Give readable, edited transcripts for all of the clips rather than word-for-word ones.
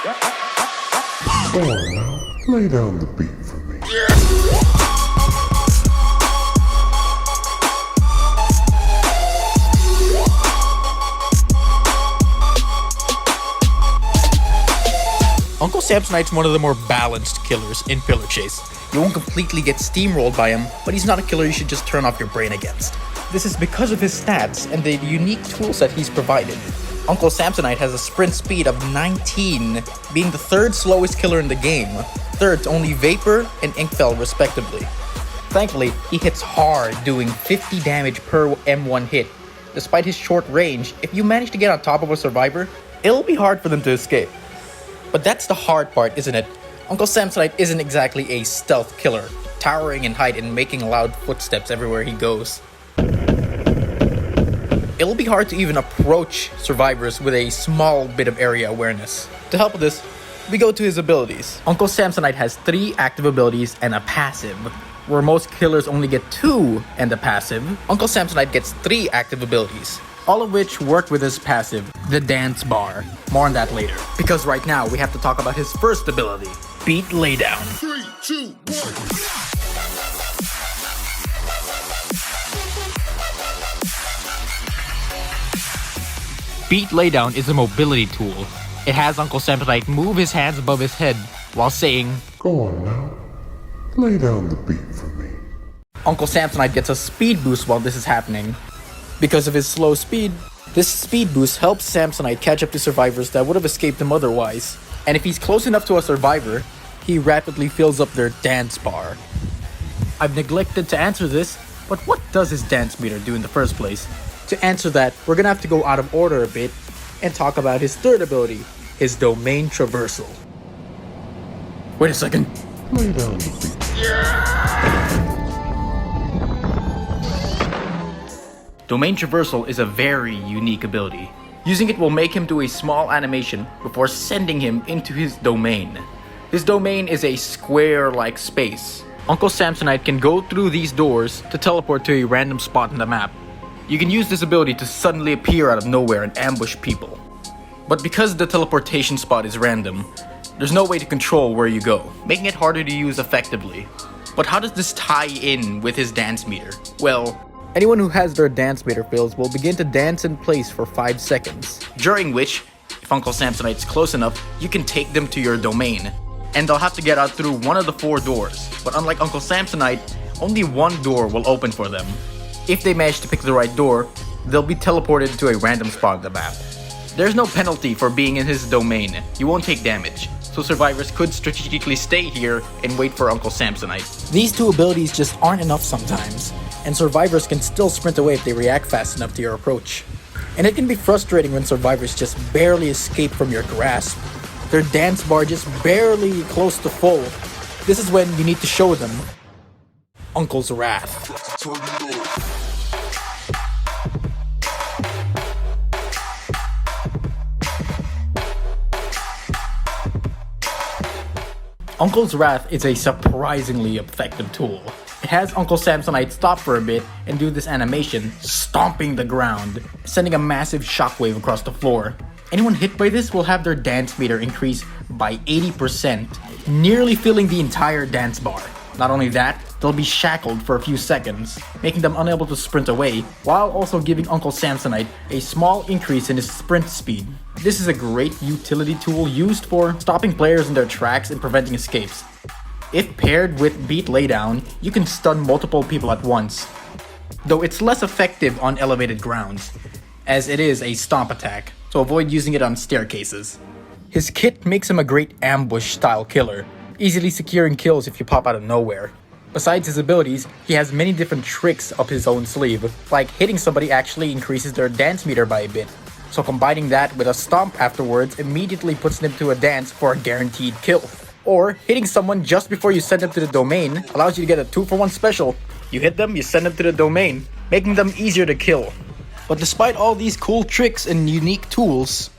Come on now, lay down the beat for me. Uncle Samsonite's one of the more balanced killers in Pillar Chase. You won't completely get steamrolled by him, but he's not a killer you should just turn off your brain against. This is because of his stats and the unique toolset he's provided. Uncle Samsonite has a sprint speed of 19, being the third slowest killer in the game, third to only Vapor and Inkfell respectively. Thankfully, he hits hard, doing 50 damage per M1 hit. Despite his short range, if you manage to get on top of a survivor, it'll be hard for them to escape. But that's the hard part, isn't it? Uncle Samsonite isn't exactly a stealth killer, towering in height and making loud footsteps everywhere he goes. It'll be hard to even approach survivors with a small bit of area awareness. To help with this, we go to his abilities. Uncle Samsonite has 3 active abilities and a passive. Where most killers only get 2 and a passive, Uncle Samsonite gets 3 active abilities, all of which work with his passive, the dance bar. More on that later. Because right now, we have to talk about his first ability, Beat Laydown. 3, 2, 1. Beat Laydown is a mobility tool. It has Uncle Samsonite move his hands above his head while saying, Go on now, lay down the beat for me. Uncle Samsonite gets a speed boost while this is happening. Because of his slow speed, this speed boost helps Samsonite catch up to survivors that would have escaped him otherwise. And if he's close enough to a survivor, he rapidly fills up their dance bar. I've neglected to answer this, but what does his dance meter do in the first place? To answer that, we're gonna have to go out of order a bit and talk about his third ability, his domain traversal. Wait a second. Lay down the beat. Domain traversal is a very unique ability. Using it will make him do a small animation before sending him into his domain. His domain is a square-like space. Uncle Samsonite can go through these doors to teleport to a random spot on the map. You can use this ability to suddenly appear out of nowhere and ambush people. But because the teleportation spot is random, there's no way to control where you go, making it harder to use effectively. But how does this tie in with his dance meter? Well, anyone who has their dance meter fills will begin to dance in place for 5 seconds, during which, if Uncle Samsonite's close enough, you can take them to your domain, and they'll have to get out through one of the 4 doors. But unlike Uncle Samsonite, only one door will open for them. If they manage to pick the right door, they'll be teleported to a random spot on the map. There's no penalty for being in his domain. You won't take damage, so survivors could strategically stay here and wait for Uncle Samsonite. These 2 abilities just aren't enough sometimes, and survivors can still sprint away if they react fast enough to your approach. And it can be frustrating when survivors just barely escape from your grasp. Their dance bar just barely close to full. This is when you need to show them Uncle's Wrath. Uncle's Wrath is a surprisingly effective tool. It has Uncle Samsonite stop for a bit and do this animation, stomping the ground, sending a massive shockwave across the floor. Anyone hit by this will have their dance meter increase by 80%, nearly filling the entire dance bar. Not only that, they'll be shackled for a few seconds, making them unable to sprint away, while also giving Uncle Samsonite a small increase in his sprint speed. This is a great utility tool used for stopping players in their tracks and preventing escapes. If paired with Beat Laydown, you can stun multiple people at once, though it's less effective on elevated grounds, as it is a stomp attack, so avoid using it on staircases. His kit makes him a great ambush-style killer, easily securing kills if you pop out of nowhere. Besides his abilities, he has many different tricks up his own sleeve, like hitting somebody actually increases their dance meter by a bit, so combining that with a stomp afterwards immediately puts them to a dance for a guaranteed kill. Or hitting someone just before you send them to the domain allows you to get a 2-for-1 special. You hit them, you send them to the domain, making them easier to kill. But despite all these cool tricks and unique tools,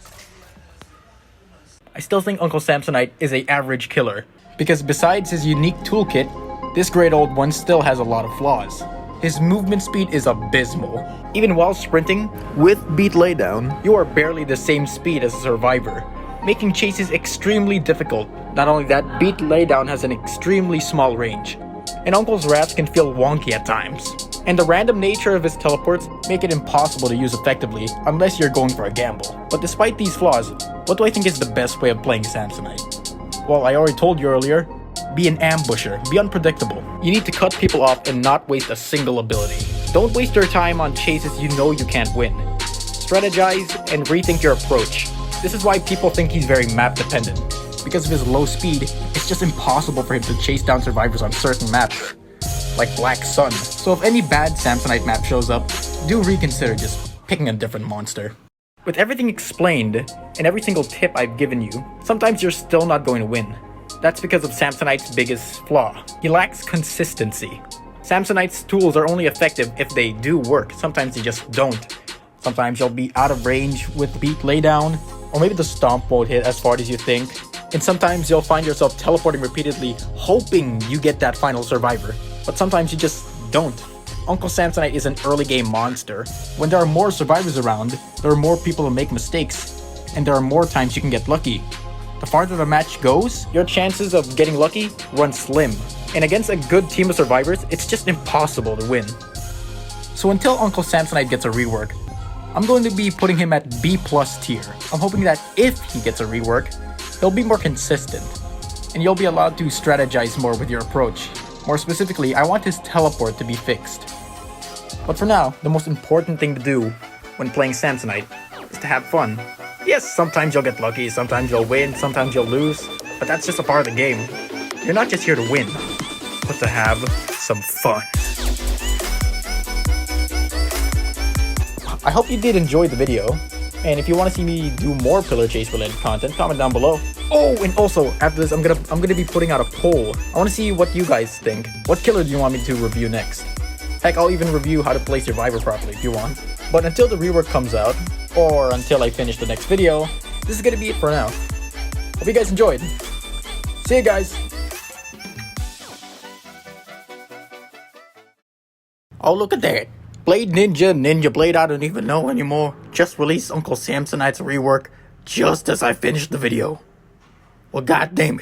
I still think Uncle Samsonite is an average killer, because besides his unique toolkit, this great old one still has a lot of flaws. His movement speed is abysmal. Even while sprinting, with Beat Laydown, you are barely the same speed as a survivor. making chases extremely difficult. Not only that, beat laydown has an extremely small range, and Uncle's wraps can feel wonky at times. And the random nature of his teleports make it impossible to use effectively unless you're going for a gamble. But despite these flaws, what do I think is the best way of playing Samsonite? Well, I already told you earlier, be an ambusher, be unpredictable. You need to cut people off and not waste a single ability. Don't waste your time on chases you know you can't win. Strategize and rethink your approach. This is why people think he's very map dependent. Because of his low speed, it's just impossible for him to chase down survivors on certain maps, like Black Sun. So if any bad Samsonite map shows up, do reconsider just picking a different monster. With everything explained, and every single tip I've given you, sometimes you're still not going to win. That's because of Samsonite's biggest flaw. He lacks consistency. Samsonite's tools are only effective if they do work. Sometimes they just don't. Sometimes you'll be out of range with beat laydown, or maybe the stomp won't hit as far as you think. And sometimes you'll find yourself teleporting repeatedly, hoping you get that final survivor. But sometimes you just don't. Uncle Samsonite is an early game monster. When there are more survivors around, there are more people who make mistakes, and there are more times you can get lucky. The farther the match goes, your chances of getting lucky run slim. And against a good team of survivors, it's just impossible to win. So until Uncle Samsonite gets a rework, I'm going to be putting him at B+ tier. I'm hoping that if he gets a rework, he'll be more consistent, and you'll be allowed to strategize more with your approach. More specifically, I want his teleport to be fixed. But for now, the most important thing to do when playing Samsonite is to have fun. Yes, sometimes you'll get lucky, sometimes you'll win, sometimes you'll lose, but that's just a part of the game. You're not just here to win, but to have some fun. I hope you did enjoy the video, and if you want to see me do more pillar chase related content, comment down below. Oh, and also after this, I'm gonna be putting out a poll. I want to see what you guys think. What killer do you want me to review next? Heck, I'll even review how to play Survivor properly if you want. But until the rework comes out, or until I finish the next video, this is gonna be it for now. Hope you guys enjoyed. See you guys. Oh, look at that. Blade Ninja Blade I don't even know anymore. Just released Uncle Samsonite's rework just as I finished the video. Well, god damn it.